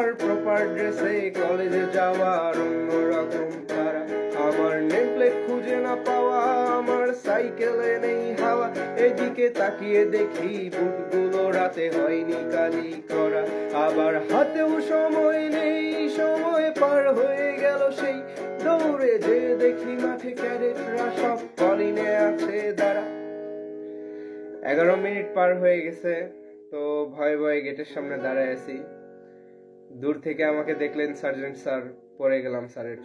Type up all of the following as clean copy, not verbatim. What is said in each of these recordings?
আমার প্রপার ড্রেসে কলেজে যাওয়ার অন্যরকম তারা, আমার নেমপ্লেট খুঁজে না পাওয়া, আমার সাইকেলে নেই হাওয়া, এদিকে তাকিয়ে দেখি বুটগুলো রাতে হয়নি কালি করা, আবার হাতেও সময় নেই, সময় পার হয়ে গেল সেই, দৌড়ে যে দেখি মাঠে ক্যাডেটরা সব কলিনে আছে দাঁড়া। 11 মিনিট পার হয়ে গেছে, তো ভয়ে ভয়ে গেটের সামনে দাঁড়ায় আছি। দূর থেকে আমাকে দেখলেন সার্জেন্ট স্যার, পড়ে গেলাম স্যারের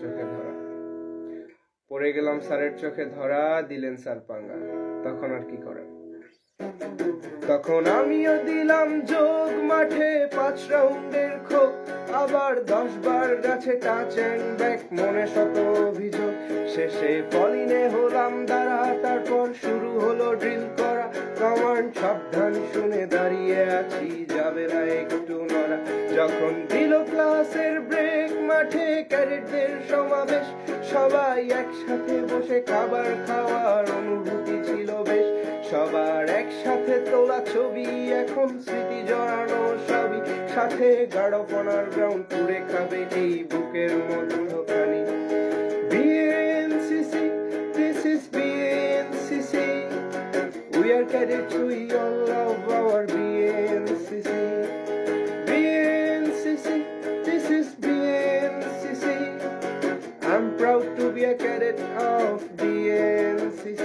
চোখে ধরা, দিলেন স্যার পাঙ্গা। তখন আর কি করা, তখন আমিও দিলাম যোগ, মাঠে 5 রাউন্ডের খোপ, আবার 10 বার গাছে টাচ এন্ড ব্যাক, মনে শত অভিযোগ, শেষে ফলিনে হলাম দাঁড়া, তারপর শুরু হলো ড্রিল করা, কমান্ড সাবধান শুনে দাঁড়িয়ে আছি, যাবে না একটু নড়া, যখন দিল ক্লাসের ব্রেক, মাঠে ক্যাডেটদের সমাবেশ, সবাই একসাথে বসে খাবার খাওয়ার অনুভূতি ছিল বেশ, সবার একসাথে তোলা ছবি, এখন স্মৃতি জড়ানো সবই, সাথে গাঢ়পনার গ্রাউন্ড পুড়ে খাবে এই বুকের মধ্যখানি। BNCC, this is BNCC, we are cadets, we all love our BNCC. BNCC, this is BNCC, I'm proud to be a cadet of BNCC.